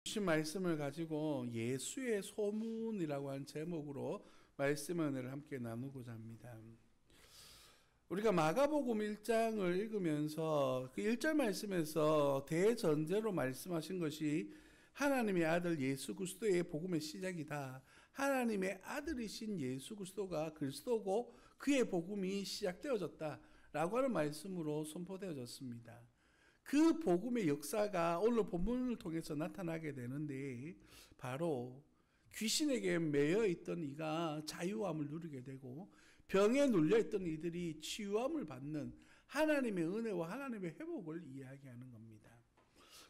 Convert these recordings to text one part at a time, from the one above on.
주신 말씀을 가지고 예수의 소문이라고 하는 제목으로 말씀의 은혜를 함께 나누고자 합니다. 우리가 마가복음 1장을 읽으면서 그 1절 말씀에서 대전제로 말씀하신 것이 하나님의 아들 예수 그리스도의 복음의 시작이다. 하나님의 아들이신 예수 그리스도가 그리스도고 그의 복음이 시작되어졌다라고 하는 말씀으로 선포되어졌습니다. 그 복음의 역사가 오늘 본문을 통해서 나타나게 되는데, 바로 귀신에게 매여 있던 이가 자유함을 누리게 되고 병에 눌려 있던 이들이 치유함을 받는 하나님의 은혜와 하나님의 회복을 이야기하는 겁니다.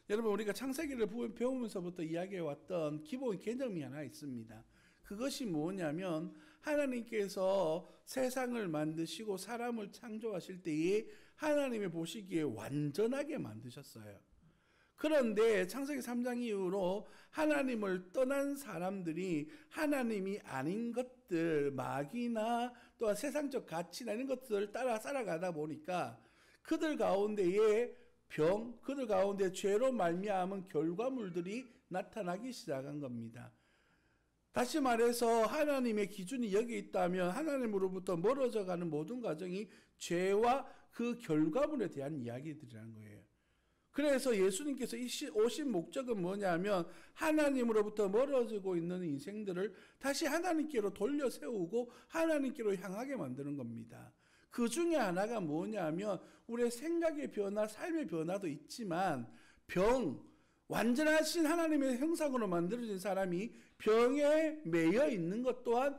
여러분, 우리가 창세기를 배우면서부터 이야기해왔던 기본 개념이 하나 있습니다. 그것이 뭐냐면 하나님께서 세상을 만드시고 사람을 창조하실 때에 하나님이 보시기에 완전하게 만드셨어요. 그런데 창세기 3장 이후로 하나님을 떠난 사람들이 하나님이 아닌 것들, 마귀나 또한 세상적 가치나 이런 것들을 따라 살아가다 보니까 그들 가운데에 병, 그들 가운데 죄로 말미암은 결과물들이 나타나기 시작한 겁니다. 다시 말해서 하나님의 기준이 여기 있다면 하나님으로부터 멀어져가는 모든 과정이 죄와 그 결과물에 대한 이야기들이라는 거예요. 그래서 예수님께서 오신 목적은 뭐냐면 하나님으로부터 멀어지고 있는 인생들을 다시 하나님께로 돌려 세우고 하나님께로 향하게 만드는 겁니다. 그 중에 하나가 뭐냐면 우리의 생각의 변화, 삶의 변화도 있지만 완전하신 하나님의 형상으로 만들어진 사람이 병에 매여 있는 것 또한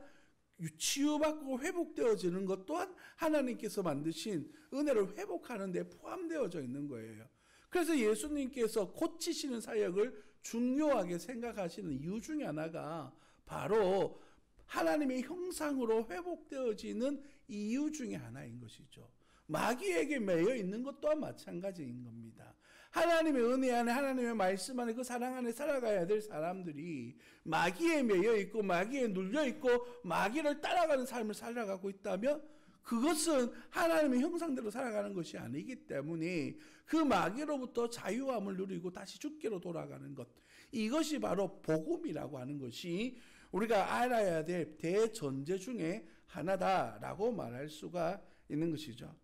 치유받고 회복되어지는 것 또한 하나님께서 만드신 은혜를 회복하는 데 포함되어져 있는 거예요. 그래서 예수님께서 고치시는 사역을 중요하게 생각하시는 이유 중에 하나가 바로 하나님의 형상으로 회복되어지는 이유 중에 하나인 것이죠. 마귀에게 매여 있는 것 또한 마찬가지인 겁니다. 하나님의 은혜 안에 하나님의 말씀 안에 그 사랑 안에 살아가야 될 사람들이 마귀에 매여 있고 마귀에 눌려 있고 마귀를 따라가는 삶을 살아가고 있다면 그것은 하나님의 형상대로 살아가는 것이 아니기 때문에 그 마귀로부터 자유함을 누리고 다시 주께로 돌아가는 것, 이것이 바로 복음이라고 하는 것이 우리가 알아야 될 대전제 중에 하나다라고 말할 수가 있는 것이죠.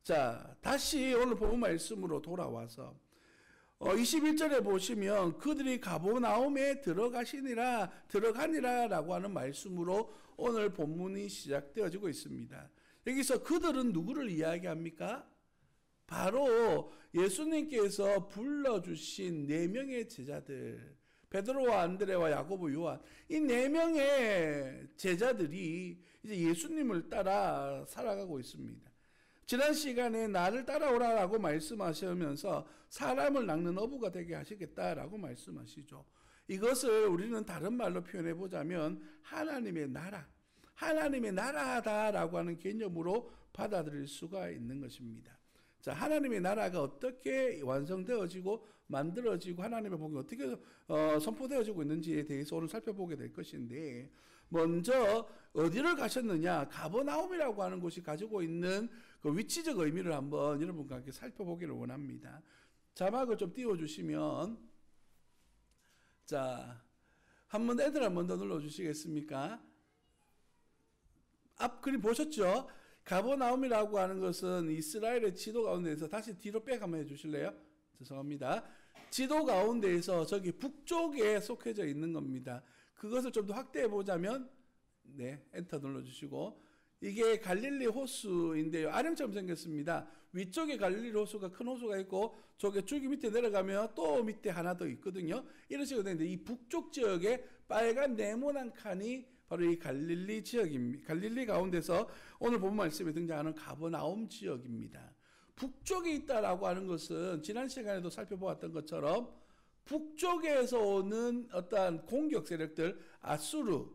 자, 다시 오늘 본문 말씀으로 돌아와서 21절에 보시면 그들이 가버나움에 들어가니라 라고 하는 말씀으로 오늘 본문이 시작되어지고 있습니다. 여기서 그들은 누구를 이야기합니까? 바로 예수님께서 불러주신 4명의 제자들, 베드로와 안드레와 야고보, 요한, 이 4명의 제자들이 이제 예수님을 따라 살아가고 있습니다. 지난 시간에 나를 따라오라라고 말씀하시면서 사람을 낚는 어부가 되게 하시겠다라고 말씀하시죠. 이것을 우리는 다른 말로 표현해 보자면 하나님의 나라다라고 하는 개념으로 받아들일 수가 있는 것입니다. 자, 하나님의 나라가 어떻게 완성되어지고 만들어지고 하나님의 복이 어떻게 선포되어지고 있는지에 대해서 오늘 살펴보게 될 것인데, 먼저 어디를 가셨느냐, 가버나움이라고 하는 곳이 가지고 있는 그 위치적 의미를 한번 여러분과 함께 살펴보기를 원합니다. 자막을 좀 띄워주시면, 자, 애들 한 번 더 눌러주시겠습니까? 앞 그림 보셨죠? 가버나움이라고 하는 것은 이스라엘의 지도 가운데에서, 다시 뒤로 백 한번 해주실래요? 죄송합니다. 지도 가운데에서 저기 북쪽에 속해져 있는 겁니다. 그것을 좀 더 확대해 보자면, 네, 엔터 눌러주시고, 이게 갈릴리 호수인데요. 아령처럼 생겼습니다. 위쪽에 갈릴리 호수가, 큰 호수가 있고, 저게 줄기 밑에 내려가면 또 밑에 하나 더 있거든요. 이런 식으로 되는데, 이 북쪽 지역에 빨간 네모난 칸이 바로 이 갈릴리 지역입니다. 갈릴리 가운데서 오늘 본 말씀에 등장하는 가버나움 지역입니다. 북쪽에 있다라고 하는 것은 지난 시간에도 살펴보았던 것처럼 북쪽에서 오는 어떠한 공격 세력들, 아수르,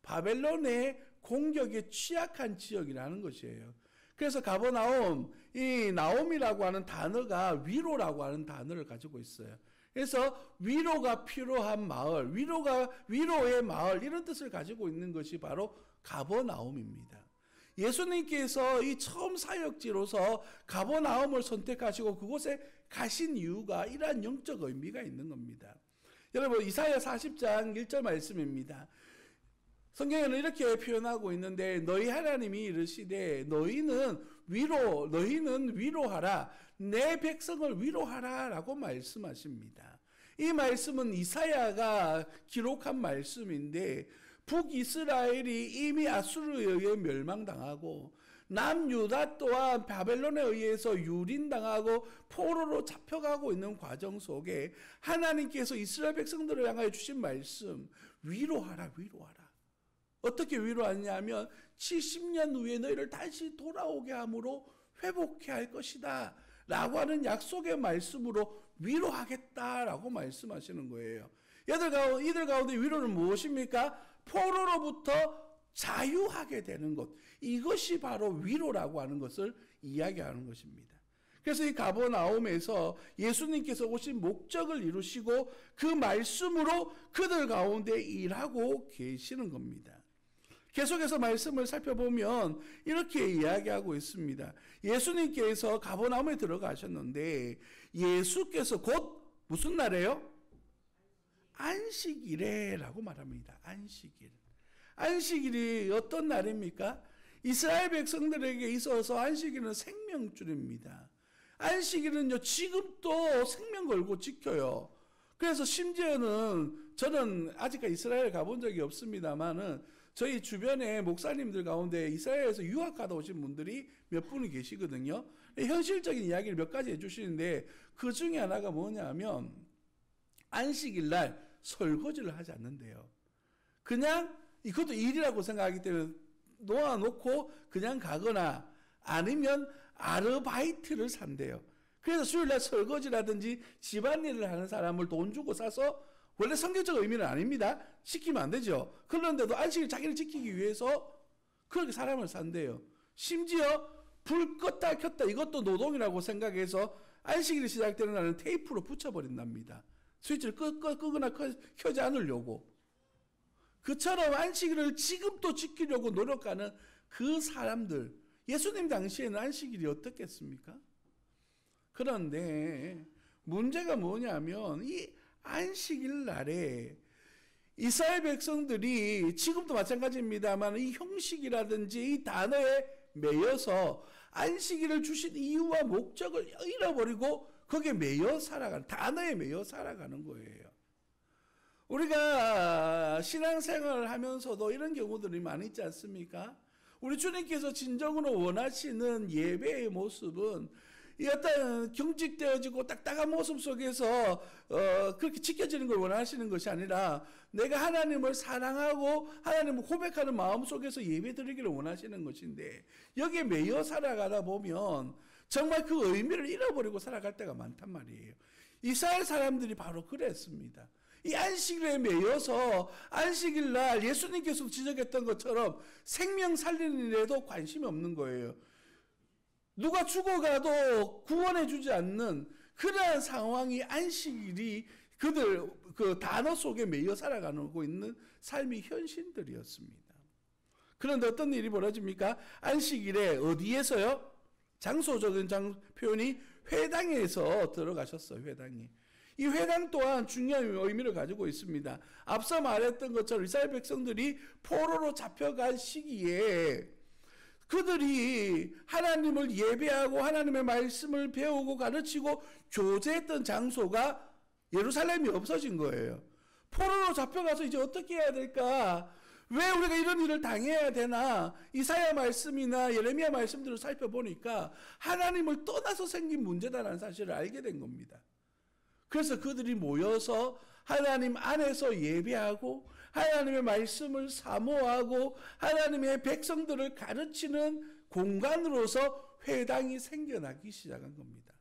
바벨론의 공격에 취약한 지역이라는 것이에요. 그래서 가버나움, 이 나옴이라고 하는 단어가 위로라고 하는 단어를 가지고 있어요. 그래서 위로가 필요한 마을, 위로의 마을, 이런 뜻을 가지고 있는 것이 바로 가버나움입니다. 예수님께서 이 처음 사역지로서 가버나움을 선택하시고 그곳에 가신 이유가 이러한 영적 의미가 있는 겁니다. 여러분 이사야 40장 1절 말씀입니다. 성경에는 이렇게 표현하고 있는데 너희 하나님이 이르시되 너희는 위로하라 내 백성을 위로하라 라고 말씀하십니다. 이 말씀은 이사야가 기록한 말씀인데 북이스라엘이 이미 아수르에 의해 멸망당하고 남유다 또한 바벨론에 의해서 유린당하고 포로로 잡혀가고 있는 과정 속에 하나님께서 이스라엘 백성들을 향하여 주신 말씀 위로하라. 어떻게 위로하냐면 70년 후에 너희를 다시 돌아오게 함으로 회복해 할 것이다 라고 하는 약속의 말씀으로 위로하겠다라고 말씀하시는 거예요. 이들 가운데 위로는 무엇입니까? 포로로부터 자유하게 되는 것, 이것이 바로 위로라고 하는 것을 이야기하는 것입니다. 그래서 이 가버나움에서 예수님께서 오신 목적을 이루시고 그 말씀으로 그들 가운데 일하고 계시는 겁니다. 계속해서 말씀을 살펴보면 이렇게 이야기하고 있습니다. 예수님께서 가버나움에 들어가셨는데 예수께서 곧 무슨 날이에요? 안식일에라고 말합니다. 안식일이 어떤 날입니까? 이스라엘 백성들에게 있어서 안식일은 생명줄입니다. 안식일은요 지금도 생명 걸고 지켜요. 그래서 심지어는 저는 아직까지 이스라엘 가본 적이 없습니다만은 저희 주변에 목사님들 가운데 이스라엘에서 유학하다 오신 분들이 몇 분이 계시거든요. 현실적인 이야기를 몇 가지 해주시는데 그 중에 하나가 뭐냐면 안식일 날 설거지를 하지 않는데요. 그냥 이것도 일이라고 생각하기 때문에 놓아놓고 그냥 가거나 아니면 아르바이트를 산대요. 그래서 수요일날 설거지라든지 집안일을 하는 사람을 돈 주고 사서 원래 성경적 의미는 아닙니다. 시키면 안 되죠. 그런데도 안식일 자기를 지키기 위해서 그렇게 사람을 산대요. 심지어 불 껐다 켰다 이것도 노동이라고 생각해서 안식일이 시작되는 날은 테이프로 붙여버린답니다. 스위치를 끄거나 켜지 않으려고. 그처럼 안식일을 지금도 지키려고 노력하는 그 사람들, 예수님 당시에는 안식일이 어떻겠습니까? 그런데 문제가 뭐냐면 이 안식일 날에 이스라엘 백성들이 지금도 마찬가지입니다만 이 형식이라든지 이 단어에 매여서 안식일을 주신 이유와 목적을 잃어버리고 거기에 매여 살아가는, 단어에 매여 살아가는 거예요. 우리가 신앙생활을 하면서도 이런 경우들이 많이 있지 않습니까? 우리 주님께서 진정으로 원하시는 예배의 모습은 이 어떤 경직되어지고 딱딱한 모습 속에서 그렇게 지켜지는 걸 원하시는 것이 아니라 내가 하나님을 사랑하고 하나님을 고백하는 마음 속에서 예배 드리기를 원하시는 것인데 여기에 매여 살아가다 보면 정말 그 의미를 잃어버리고 살아갈 때가 많단 말이에요. 이스라엘 사람들이 바로 그랬습니다. 이 안식일에 매여서 안식일 날 예수님께서 지적했던 것처럼 생명 살리는 일에도 관심이 없는 거예요. 누가 죽어가도 구원해 주지 않는 그러한 상황이 안식일이 그들 그 단어 속에 매여 살아가고 있는 삶이 현실들이었습니다. 그런데 어떤 일이 벌어집니까? 안식일에 어디에서요? 장소적인 표현이 회당에서 들어가셨어요. 회당이. 이 회당 또한 중요한 의미를 가지고 있습니다. 앞서 말했던 것처럼 이스라엘 백성들이 포로로 잡혀간 시기에 그들이 하나님을 예배하고 하나님의 말씀을 배우고 가르치고 교제했던 장소가 예루살렘이 없어진 거예요. 포로로 잡혀가서 이제 어떻게 해야 될까? 왜 우리가 이런 일을 당해야 되나? 이사야 말씀이나 예레미야 말씀들을 살펴보니까 하나님을 떠나서 생긴 문제다라는 사실을 알게 된 겁니다. 그래서 그들이 모여서 하나님 안에서 예배하고 하나님의 말씀을 사모하고 하나님의 백성들을 가르치는 공간으로서 회당이 생겨나기 시작한 겁니다.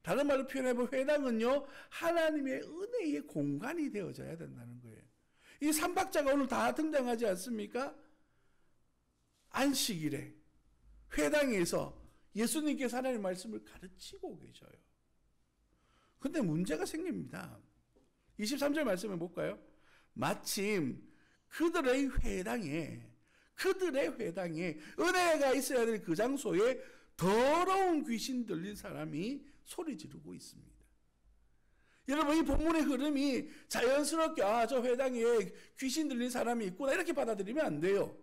다른 말로 표현해보면 회당은요, 하나님의 은혜의 공간이 되어져야 된다는 거예요. 이 삼박자가 오늘 다 등장하지 않습니까? 안식일에 회당에서 예수님께서 하나님의 말씀을 가르치고 계셔요. 근데 문제가 생깁니다. 23절 말씀을 볼까요? 마침 그들의 회당에 은혜가 있어야 될 그 장소에 더러운 귀신 들린 사람이 소리 지르고 있습니다. 여러분, 이 본문의 흐름이 자연스럽게 저 회당에 귀신 들린 사람이 있구나 이렇게 받아들이면 안 돼요.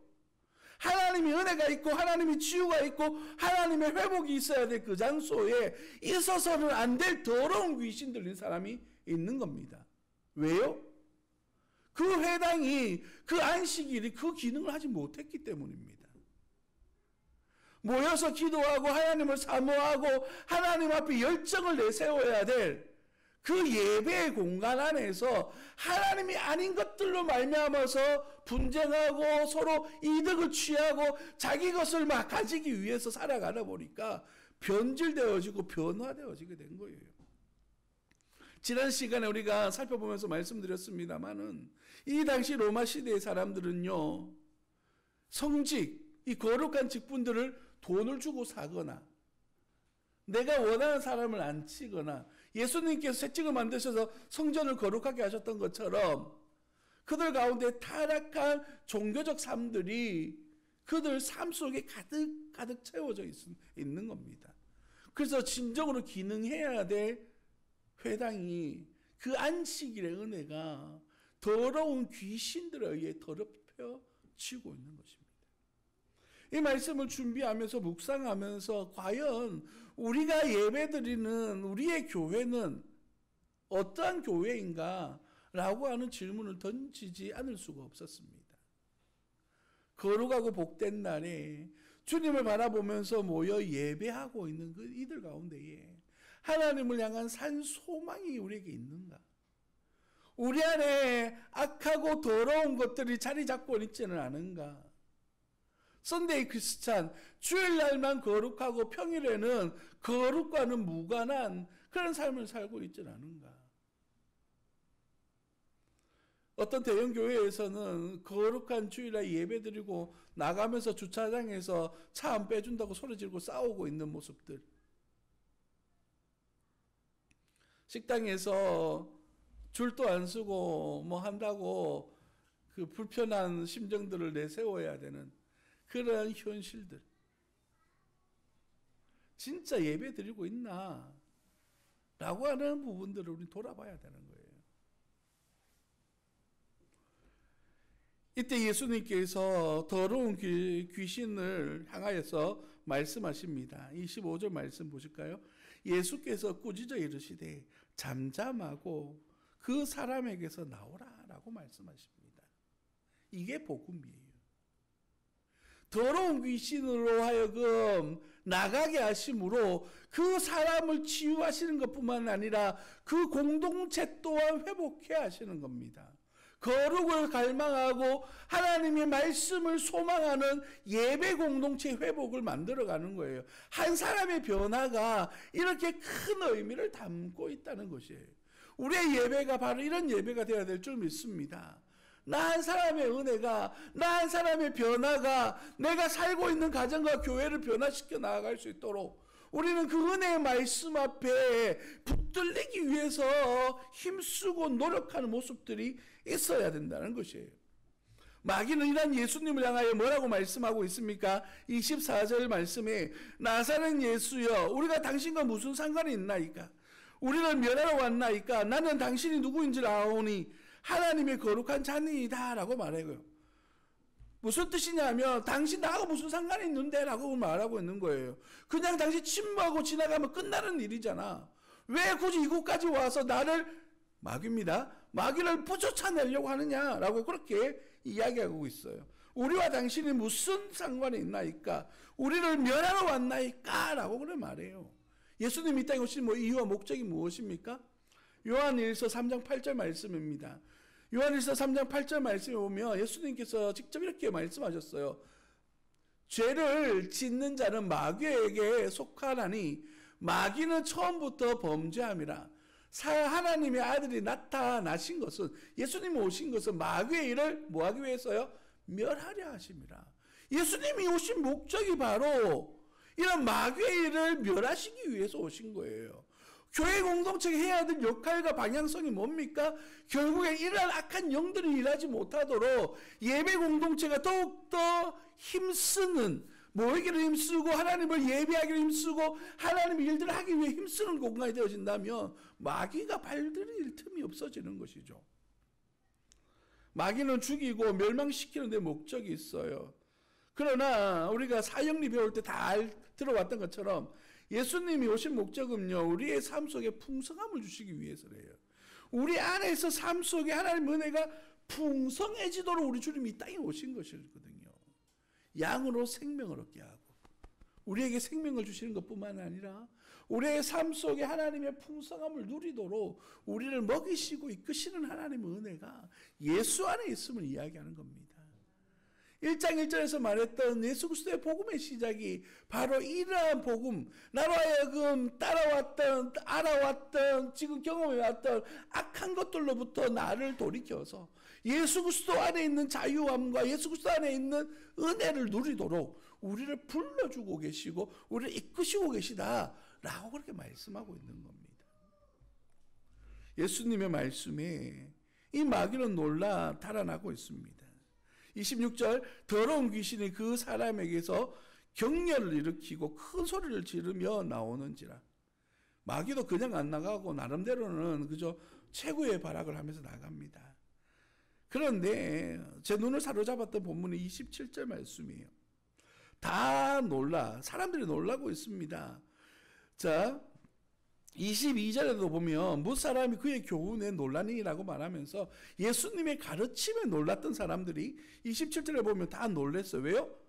하나님의 은혜가 있고 하나님의 치유가 있고 하나님의 회복이 있어야 될 그 장소에 있어서는 안 될 더러운 귀신 들린 사람이 있는 겁니다. 왜요? 그 회당이 그 안식일이 그 기능을 하지 못했기 때문입니다. 모여서 기도하고 하나님을 사모하고 하나님 앞에 열정을 내세워야 될 그 예배의 공간 안에서 하나님이 아닌 것들로 말미암아서 분쟁하고 서로 이득을 취하고 자기 것을 막 가지기 위해서 살아가다 보니까 변질되어지고 변화되어지게 된 거예요. 지난 시간에 우리가 살펴보면서 말씀드렸습니다마는 이 당시 로마 시대의 사람들은요, 성직, 이 거룩한 직분들을 돈을 주고 사거나 내가 원하는 사람을 안 치거나 예수님께서 채찍을 만드셔서 성전을 거룩하게 하셨던 것처럼 그들 가운데 타락한 종교적 삶들이 그들 삶 속에 가득 채워져 있는 겁니다. 그래서 진정으로 기능해야 될 회당이 그 안식일의 은혜가 더러운 귀신들에 의해 더럽혀지고 있는 것입니다. 이 말씀을 준비하면서 묵상하면서 과연 우리가 예배드리는 우리의 교회는 어떠한 교회인가? 라고 하는 질문을 던지지 않을 수가 없었습니다. 거룩하고 복된 날에 주님을 바라보면서 모여 예배하고 있는 그 이들 가운데에 하나님을 향한 산 소망이 우리에게 있는가? 우리 안에 악하고 더러운 것들이 자리 잡고 있지는 않은가? 선데이 크리스찬, 주일날만 거룩하고 평일에는 거룩과는 무관한 그런 삶을 살고 있지는 않은가? 어떤 대형 교회에서는 거룩한 주일날 예배드리고 나가면서 주차장에서 차 안 빼준다고 소리 지르고 싸우고 있는 모습들, 식당에서 줄도 안 서고 뭐 한다고 그 불편한 심정들을 내세워야 되는 그런 현실들, 진짜 예배 드리고 있나? 라고 하는 부분들을 우리 돌아봐야 되는 거예요. 이때 예수님께서 더러운 귀신을 향하여서 말씀하십니다. 25절 말씀 보실까요? 예수께서 꾸짖어 이르시되 잠잠하고 그 사람에게서 나오라 라고 말씀하십니다. 이게 복음이에요. 더러운 귀신으로 하여금 나가게 하심으로 그 사람을 치유하시는 것뿐만 아니라 그 공동체 또한 회복해 하시는 겁니다. 거룩을 갈망하고 하나님의 말씀을 소망하는 예배 공동체 회복을 만들어가는 거예요. 한 사람의 변화가 이렇게 큰 의미를 담고 있다는 것이에요. 우리의 예배가 바로 이런 예배가 되어야 될 줄 믿습니다. 나 한 사람의 은혜가, 나 한 사람의 변화가 내가 살고 있는 가정과 교회를 변화시켜 나아갈 수 있도록 우리는 그 은혜의 말씀 앞에 붙들리기 위해서 힘쓰고 노력하는 모습들이 있어야 된다는 것이에요. 마귀는 이런 예수님을 향하여 뭐라고 말씀하고 있습니까? 24절 말씀에 나사렛 예수여 우리가 당신과 무슨 상관이 있나이까? 우리를 멸하러 왔나이까? 나는 당신이 누구인지 아오니 하나님의 거룩한 자니이다 라고 말해요. 무슨 뜻이냐면 당신 나하고 무슨 상관이 있는데 라고 말하고 있는 거예요. 그냥 당신 침묵하고 지나가면 끝나는 일이잖아. 왜 굳이 이곳까지 와서 나를, 마귀입니다, 마귀를 부쫓아내려고 하느냐라고 그렇게 이야기하고 있어요. 우리와 당신이 무슨 상관이 있나이까? 우리를 멸하러 왔나이까? 라고 그래 말해요. 예수님 이 땅에 오신 이유와 목적이 무엇입니까? 요한일서 3장 8절 말씀입니다. 요한일서 3장 8절 말씀에 보면 예수님께서 직접 이렇게 말씀하셨어요. 죄를 짓는 자는 마귀에게 속하나니 마귀는 처음부터 범죄함이라. 하나님의 아들이 나타나신 것은, 예수님이 오신 것은 마귀의 일을 뭐하기 위해서요? 멸하려 하심이라. 예수님이 오신 목적이 바로 이런 마귀의 일을 멸하시기 위해서 오신 거예요. 교회 공동체가 해야 될 역할과 방향성이 뭡니까? 결국에 이러한 악한 영들이 일하지 못하도록 예배 공동체가 더욱더 힘쓰는, 모이기를 힘쓰고 하나님을 예배하기를 힘쓰고 하나님의 일들을 하기 위해 힘쓰는 공간이 되어진다면 마귀가 발들일 틈이 없어지는 것이죠. 마귀는 죽이고 멸망시키는 데 목적이 있어요. 그러나 우리가 사형리 배울 때 다 들어왔던 것처럼 예수님이 오신 목적은요, 우리의 삶 속에 풍성함을 주시기 위해서래요. 우리 안에서 삶 속에 하나님의 은혜가 풍성해지도록 우리 주님이 이 땅에 오신 것이거든요. 양으로 생명을 얻게 하고 우리에게 생명을 주시는 것뿐만 아니라 우리의 삶 속에 하나님의 풍성함을 누리도록 우리를 먹이시고 이끄시는 하나님의 은혜가 예수 안에 있음을 이야기하는 겁니다. 1장 1절에서 말했던 예수 그리스도의 복음의 시작이 바로 이러한 복음, 나로 하여금 따라왔던, 알아왔던, 지금 경험해왔던 악한 것들로부터 나를 돌이켜서 예수 그리스도 안에 있는 자유함과 예수 그리스도 안에 있는 은혜를 누리도록 우리를 불러주고 계시고 우리를 이끄시고 계시다라고 그렇게 말씀하고 있는 겁니다. 예수님의 말씀에 이 마귀는 놀라 달아나고 있습니다. 26절, 더러운 귀신이 그 사람에게서 격렬을 일으키고 큰 소리를 지르며 나오는지라. 마귀도 그냥 안 나가고 나름대로는 그저 최고의 발악을 하면서 나갑니다. 그런데 제 눈을 사로잡았던 본문이 27절 말씀이에요. 다 사람들이 놀라고 있습니다. 자, 22절에도 보면 무사람이 그의 교훈에 놀라니라고 말하면서 예수님의 가르침에 놀랐던 사람들이 27절에 보면 다 놀랐어요. 왜요?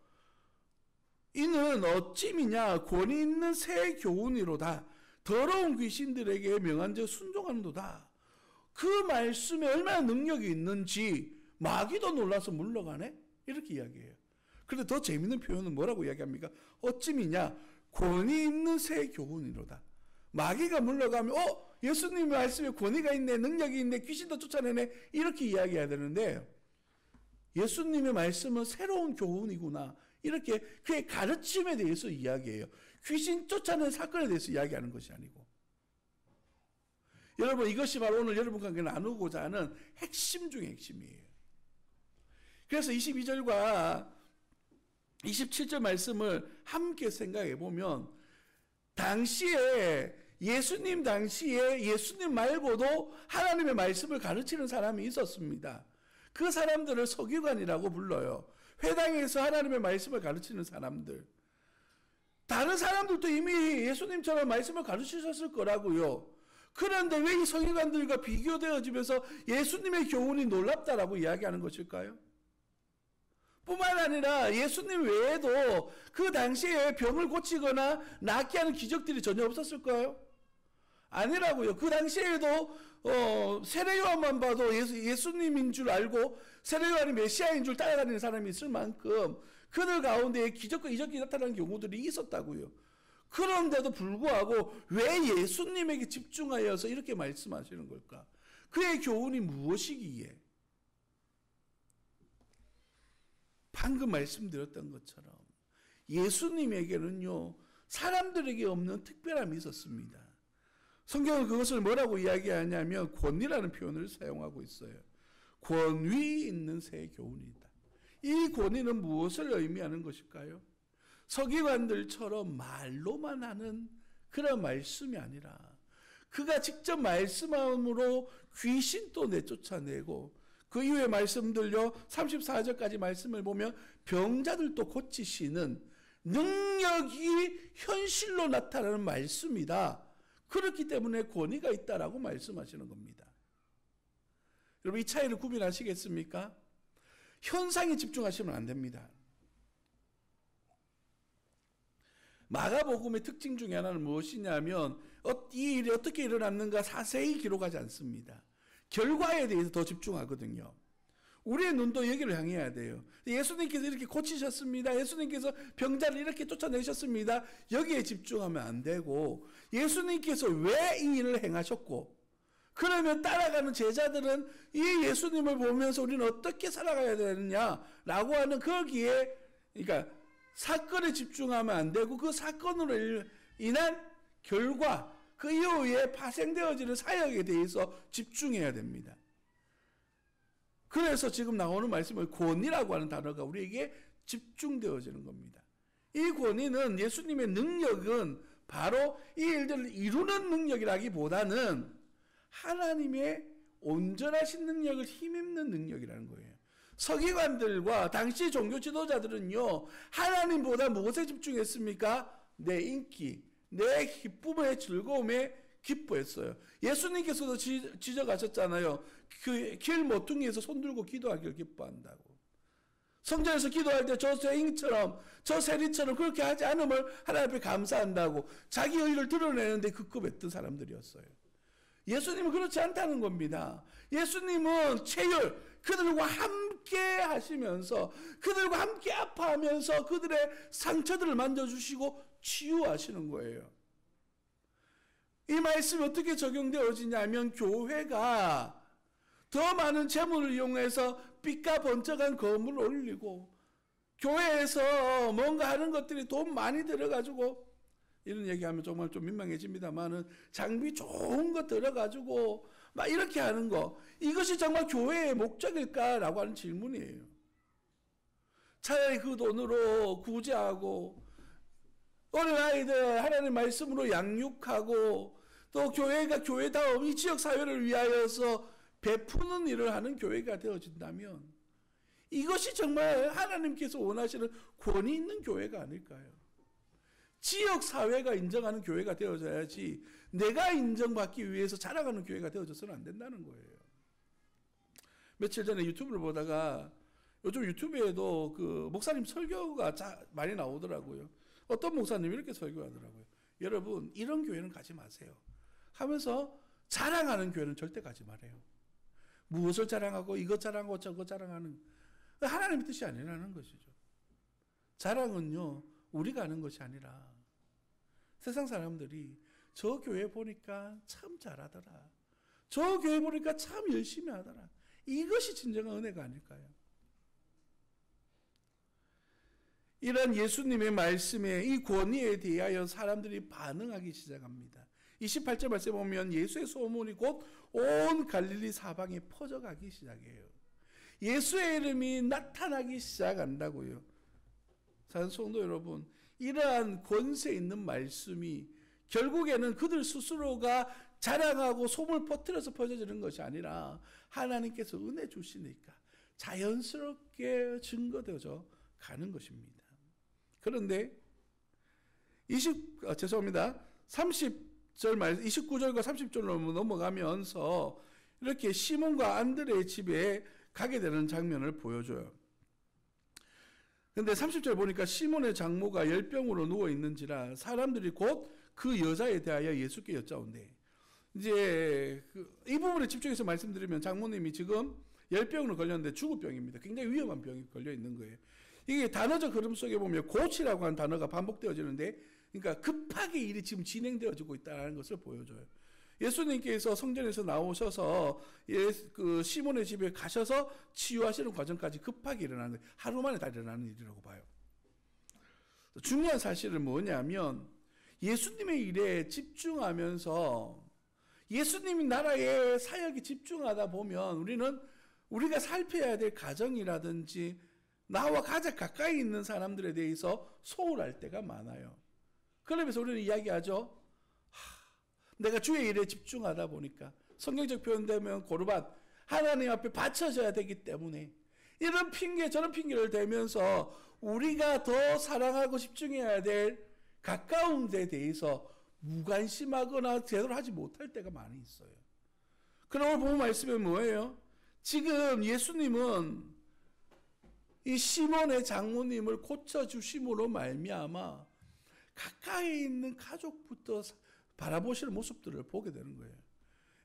이는 어찌미냐 권위 있는 새 교훈이로다. 더러운 귀신들에게 명한즉 순종하는도다. 그 말씀에 얼마나 능력이 있는지 마귀도 놀라서 물러가네? 이렇게 이야기해요. 그런데 더 재밌는 표현은 뭐라고 이야기합니까? 어찌미냐 권위 있는 새 교훈이로다. 마귀가 물러가면 예수님의 말씀에 권위가 있네, 능력이 있네, 귀신도 쫓아내네 이렇게 이야기해야 되는데 예수님의 말씀은 새로운 교훈이구나 이렇게 그의 가르침에 대해서 이야기해요. 귀신 쫓아내는 사건에 대해서 이야기하는 것이 아니고. 여러분, 이것이 바로 오늘 여러분과 함께 나누고자 하는 핵심 중의 핵심이에요. 그래서 22절과 27절 말씀을 함께 생각해 보면 예수님 당시에 예수님 말고도 하나님의 말씀을 가르치는 사람이 있었습니다. 그 사람들을 서기관이라고 불러요. 회당에서 하나님의 말씀을 가르치는 사람들. 다른 사람들도 이미 예수님처럼 말씀을 가르치셨을 거라고요. 그런데 왜 이 서기관들과 비교되어지면서 예수님의 교훈이 놀랍다라고 이야기하는 것일까요? 뿐만 아니라 예수님 외에도 그 당시에 병을 고치거나 낫게 하는 기적들이 전혀 없었을까요? 아니라고요. 그 당시에도 세례요한만 봐도 예수님인 줄 알고 세례요한이 메시아인 줄 따라다니는 사람이 있을 만큼 그들 가운데 기적과 이적이 나타나는 경우들이 있었다고요. 그런데도 불구하고 왜 예수님에게 집중하여서 이렇게 말씀하시는 걸까? 그의 교훈이 무엇이기에? 방금 말씀드렸던 것처럼 예수님에게는요 사람들에게 없는 특별함이 있었습니다. 성경은 그것을 뭐라고 이야기하냐면 권위라는 표현을 사용하고 있어요. 권위 있는 새 교훈이다. 이 권위는 무엇을 의미하는 것일까요? 서기관들처럼 말로만 하는 그런 말씀이 아니라 그가 직접 말씀함으로 귀신도 내쫓아내고 그 이후의 말씀들요 34절까지 말씀을 보면 병자들도 고치시는 능력이 현실로 나타나는 말씀이다. 그렇기 때문에 권위가 있다라고 말씀하시는 겁니다. 여러분, 이 차이를 구분하시겠습니까? 현상에 집중하시면 안 됩니다. 마가복음의 특징 중에 하나는 무엇이냐면 이 일이 어떻게 일어났는가 자세히 기록하지 않습니다. 결과에 대해서 더 집중하거든요. 우리의 눈도 여기를 향해야 돼요. 예수님께서 이렇게 고치셨습니다. 예수님께서 병자를 이렇게 쫓아내셨습니다. 여기에 집중하면 안 되고 예수님께서 왜 이 일을 행하셨고 그러면 따라가는 제자들은 이 예수님을 보면서 우리는 어떻게 살아가야 되느냐라고 하는 거기에 그러니까 사건에 집중하면 안 되고 그 사건으로 인한 결과 그 이후에 파생되어지는 사역에 대해서 집중해야 됩니다. 그래서 지금 나오는 말씀을 권위라고 하는 단어가 우리에게 집중되어지는 겁니다. 이 권위는 예수님의 능력은 바로 이 일들을 이루는 능력이라기보다는 하나님의 온전하신 능력을 힘입는 능력이라는 거예요. 서기관들과 당시 종교 지도자들은요, 하나님보다 무엇에 집중했습니까? 내 인기, 내 기쁨의 즐거움에 기뻐했어요. 예수님께서도 지적하셨잖아요. 그 길 모퉁이에서 손들고 기도하기를 기뻐한다고. 성전에서 기도할 때 저 세인처럼, 저 세리처럼 그렇게 하지 않음을 하나님 앞에 감사한다고 자기 의의를 드러내는데 급급했던 사람들이었어요. 예수님은 그렇지 않다는 겁니다. 예수님은 체혈, 그들과 함께 하시면서, 그들과 함께 아파하면서 그들의 상처들을 만져주시고 치유하시는 거예요. 이 말씀이 어떻게 적용되어지냐면, 교회가 더 많은 재물을 이용해서 삐까 번쩍한 건물을 올리고, 교회에서 뭔가 하는 것들이 돈 많이 들어가지고, 이런 얘기하면 정말 좀 민망해집니다만은, 장비 좋은 거 들어가지고 막 이렇게 하는 거, 이것이 정말 교회의 목적일까라고 하는 질문이에요. 차라리 그 돈으로 구제하고 어린 아이들 하나님의 말씀으로 양육하고, 또 교회가 교회다움 이 지역 사회를 위하여서 베푸는 일을 하는 교회가 되어진다면, 이것이 정말 하나님께서 원하시는 권위 있는 교회가 아닐까요? 지역 사회가 인정하는 교회가 되어져야지, 내가 인정받기 위해서 자랑하는 교회가 되어져서는 안 된다는 거예요. 며칠 전에 유튜브를 보다가, 요즘 유튜브에도 그 목사님 설교가 많이 나오더라고요. 어떤 목사님이 이렇게 설교하더라고요. 여러분, 이런 교회는 가지 마세요 하면서, 자랑하는 교회는 절대 가지 말아요. 무엇을 자랑하고 이것 자랑하고 저것 자랑하는, 하나님의 뜻이 아니라는 것이죠. 자랑은요, 우리가 하는 것이 아니라 세상 사람들이 저 교회 보니까 참 잘하더라, 저 교회 보니까 참 열심히 하더라, 이것이 진정한 은혜가 아닐까요? 이런 예수님의 말씀에, 이 권위에 대하여 사람들이 반응하기 시작합니다. 28절 말씀에 보면 예수의 소문이 곧 온 갈릴리 사방에 퍼져가기 시작해요. 예수의 이름이 나타나기 시작한다고요. 사랑하는 성도 여러분, 이러한 권세 있는 말씀이 결국에는 그들 스스로가 자랑하고 소문을 퍼뜨려서 퍼져지는 것이 아니라 하나님께서 은혜 주시니까 자연스럽게 증거되어져 가는 것입니다. 그런데 30절 말 29절과 30절로 넘어가면서 이렇게 시몬과 안드레의 집에 가게 되는 장면을 보여줘요. 근데 30절 보니까 시몬의 장모가 열병으로 누워 있는지라 사람들이 곧 그 여자에 대하여 예수께 여짜온대. 이제 이 부분에 집중해서 말씀드리면, 장모님이 지금 열병으로 걸렸는데 죽을 병입니다. 굉장히 위험한 병이 걸려 있는 거예요. 이게 단어적 흐름 속에 보면 고치라고 하는 단어가 반복되어지는데, 그러니까 급하게 일이 지금 진행되어지고 있다는 것을 보여줘요. 예수님께서 성전에서 나오셔서 그 시몬의 집에 가셔서 치유하시는 과정까지 급하게 일어나는, 하루 만에 다 일어나는 일이라고 봐요. 중요한 사실은 뭐냐면, 예수님의 일에 집중하면서 예수님이 나라의 사역에 집중하다 보면 우리가 살펴야 될 가정이라든지 나와 가장 가까이 있는 사람들에 대해서 소홀할 때가 많아요. 그러면서 우리는 이야기하죠. 내가 주의 일에 집중하다 보니까, 성경적 표현되면 고르반, 하나님 앞에 바쳐져야 되기 때문에 이런 핑계 저런 핑계를 대면서 우리가 더 사랑하고 집중해야 될 가까운 데 대해서 무관심하거나 제대로 하지 못할 때가 많이 있어요. 그럼 오늘 본 말씀은 뭐예요? 지금 예수님은 이 시몬의 장모님을 고쳐주심으로 말미암아 가까이 있는 가족부터 바라보시는 모습들을 보게 되는 거예요.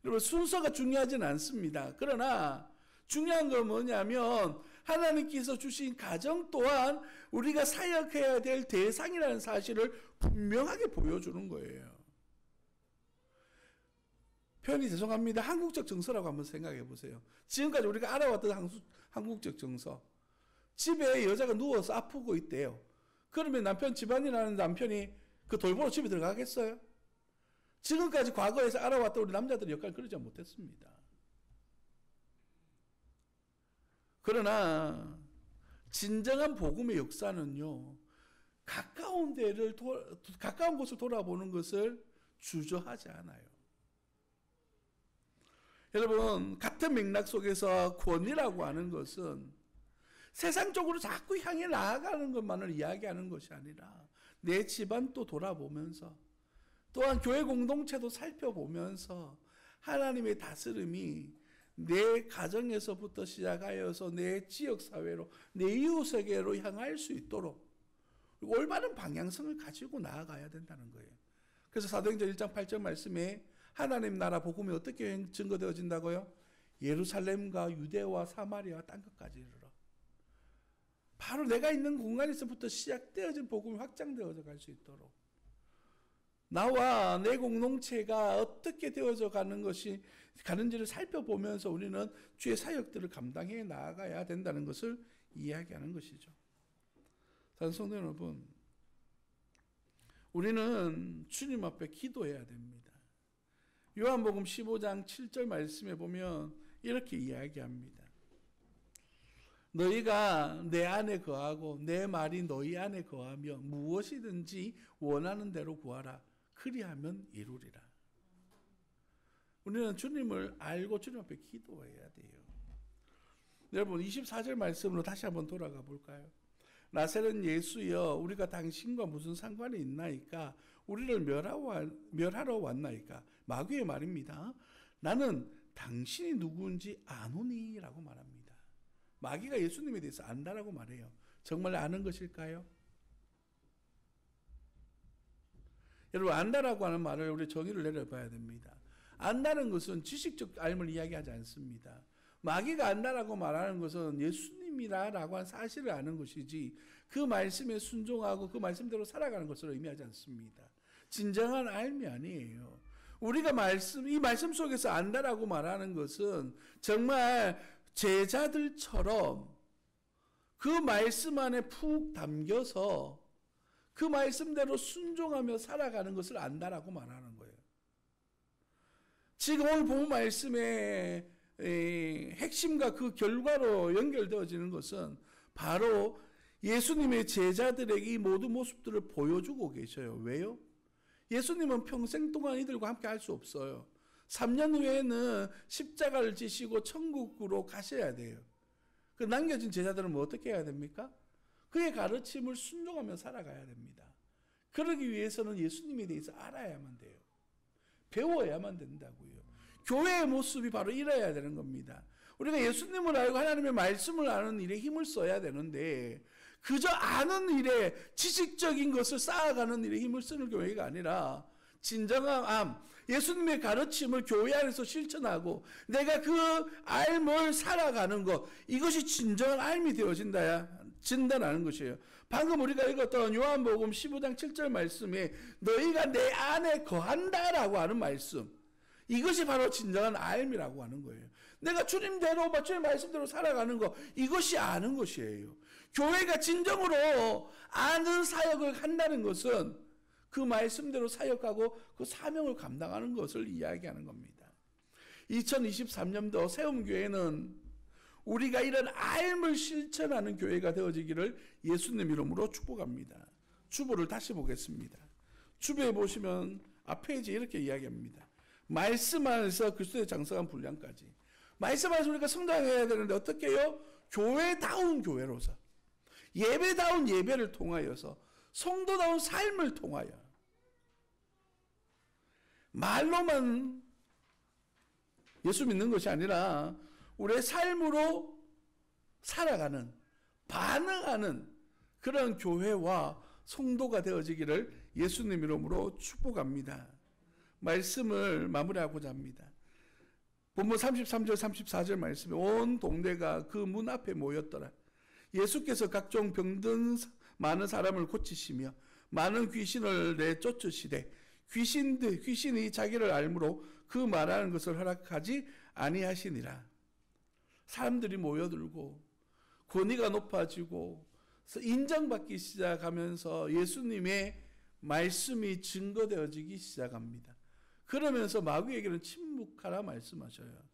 여러분, 순서가 중요하진 않습니다. 그러나 중요한 건 뭐냐면, 하나님께서 주신 가정 또한 우리가 사역해야 될 대상이라는 사실을 분명하게 보여주는 거예요. 표현이 죄송합니다. 한국적 정서라고 한번 생각해 보세요. 지금까지 우리가 알아왔던 한국적 정서. 집에 여자가 누워서 아프고 있대요. 그러면 집안일하는 남편이 그 돌보러 집에 들어가겠어요? 지금까지 과거에서 알아왔던 우리 남자들의 역할은 그러지 못했습니다. 그러나 진정한 복음의 역사는요, 가까운 곳을 돌아보는 것을 주저하지 않아요. 여러분, 같은 맥락 속에서 구원이라고 하는 것은 세상적으로 자꾸 향해 나아가는 것만을 이야기하는 것이 아니라 내 집안도 돌아보면서 또한 교회 공동체도 살펴보면서 하나님의 다스림이 내 가정에서부터 시작하여서 내 지역사회로, 내 이웃에게로 향할 수 있도록 올바른 방향성을 가지고 나아가야 된다는 거예요. 그래서 사도행전 1장 8절 말씀에 하나님 나라 복음이 어떻게 증거되어진다고요? 예루살렘과 유대와 사마리아와 땅끝까지 이르러. 바로 내가 있는 공간에서부터 시작되어진 복음이 확장되어져 갈 수 있도록 나와 내 공동체가 어떻게 되어져 가는지를 살펴보면서 우리는 주의 사역들을 감당해 나아가야 된다는 것을 이야기하는 것이죠. 사랑하는 성도 여러분, 우리는 주님 앞에 기도해야 됩니다. 요한복음 15장 7절 말씀에 보면 이렇게 이야기합니다. 너희가 내 안에 거하고 내 말이 너희 안에 거하며 무엇이든지 원하는 대로 구하라. 그리하면 이루리라. 우리는 주님을 알고 주님 앞에 기도해야 돼요. 여러분 24절 말씀으로 다시 한번 돌아가 볼까요? 나사렛 예수여, 우리가 당신과 무슨 상관이 있나이까? 우리를 멸하러 왔나이까? 마귀의 말입니다. 나는 당신이 누구인지 아노니 라고 말합니다. 마귀가 예수님에 대해서 안다라고 말해요. 정말 아는 것일까요? 여러분, 안다라고 하는 말을 우리 정의를 내려봐야 됩니다. 안다는 것은 지식적 알을 이야기하지 않습니다. 마귀가 안다라고 말하는 것은 예수님이라고 한 사실을 아는 것이지 그 말씀에 순종하고 그 말씀대로 살아가는 것을 의미하지 않습니다. 진정한 알미 아니에요. 우리가 이 말씀 속에서 안다라고 말하는 것은 정말 제자들처럼 그 말씀 안에 푹 담겨서 그 말씀대로 순종하며 살아가는 것을 안다라고 말하는 거예요. 지금 오늘 본 말씀의 핵심과 그 결과로 연결되어지는 것은 바로 예수님의 제자들에게 이 모든 모습들을 보여주고 계셔요. 왜요? 예수님은 평생 동안 이들과 함께 할 수 없어요. 3년 후에는 십자가를 지시고 천국으로 가셔야 돼요. 그 남겨진 제자들은 뭐 어떻게 해야 됩니까? 그의 가르침을 순종하며 살아가야 됩니다. 그러기 위해서는 예수님에 대해서 알아야만 돼요. 배워야만 된다고요. 교회의 모습이 바로 이래야 되는 겁니다. 우리가 예수님을 알고 하나님의 말씀을 아는 일에 힘을 써야 되는데 그저 아는 일에 지식적인 것을 쌓아가는 일에 힘을 쓰는 교회가 아니라 진정한 예수님의 가르침을 교회 안에서 실천하고 내가 그 삶을 살아가는 것, 이것이 진정한 삶이 되어진다는 것이에요. 방금 우리가 읽었던 요한복음 15장 7절 말씀에 너희가 내 안에 거한다라고 하는 말씀, 이것이 바로 진정한 삶이라고 하는 거예요. 내가 주님대로 주님 말씀대로 살아가는 것, 이것이 아는 것이에요. 교회가 진정으로 아는 사역을 한다는 것은 그 말씀대로 사역하고 그 사명을 감당하는 것을 이야기하는 겁니다. 2023년도 세움교회는 우리가 이런 삶을 실천하는 교회가 되어지기를 예수님 이름으로 축복합니다. 주보를 다시 보겠습니다. 주보에 보시면 앞페이지에 이렇게 이야기합니다. 말씀 안에서 그리스도의 장성한 분량까지. 말씀 안에서 우리가 성장해야 되는데 어떻게 해요? 교회다운 교회로서, 예배다운 예배를 통하여서, 성도다운 삶을 통하여 말로만 예수 믿는 것이 아니라 우리의 삶으로 살아가는, 반응하는 그런 교회와 성도가 되어지기를 예수님 이름으로 축복합니다. 말씀을 마무리하고자 합니다. 본문 33절 34절 말씀에 온 동네가 그 문 앞에 모였더라. 예수께서 각종 병든 많은 사람을 고치시며 많은 귀신을 내쫓으시되 귀신이 자기를 알므로 그 말하는 것을 허락하지 아니하시니라. 사람들이 모여들고 권위가 높아지고 인정받기 시작하면서 예수님의 말씀이 증거되어지기 시작합니다. 그러면서 마귀에게는 침묵하라 말씀하셔요.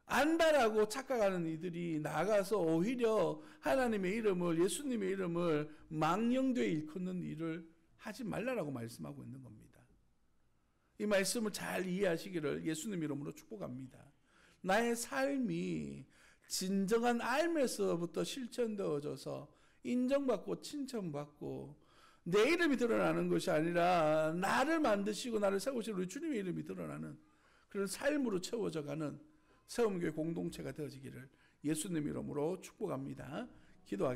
안다라고 착각하는 이들이 나아가서 오히려 하나님의 이름을, 예수님의 이름을 망령되이 일컫는 일을 하지 말라라고 말씀하고 있는 겁니다. 이 말씀을 잘 이해하시기를 예수님 이름으로 축복합니다. 나의 삶이 진정한 알면서부터 실천되어져서 인정받고 칭찬받고 내 이름이 드러나는 것이 아니라 나를 만드시고 나를 세우신 우리 주님의 이름이 드러나는 그런 삶으로 채워져가는 세움교회 공동체가 되어지기를 예수님 이름으로 축복합니다. 기도하겠습니다.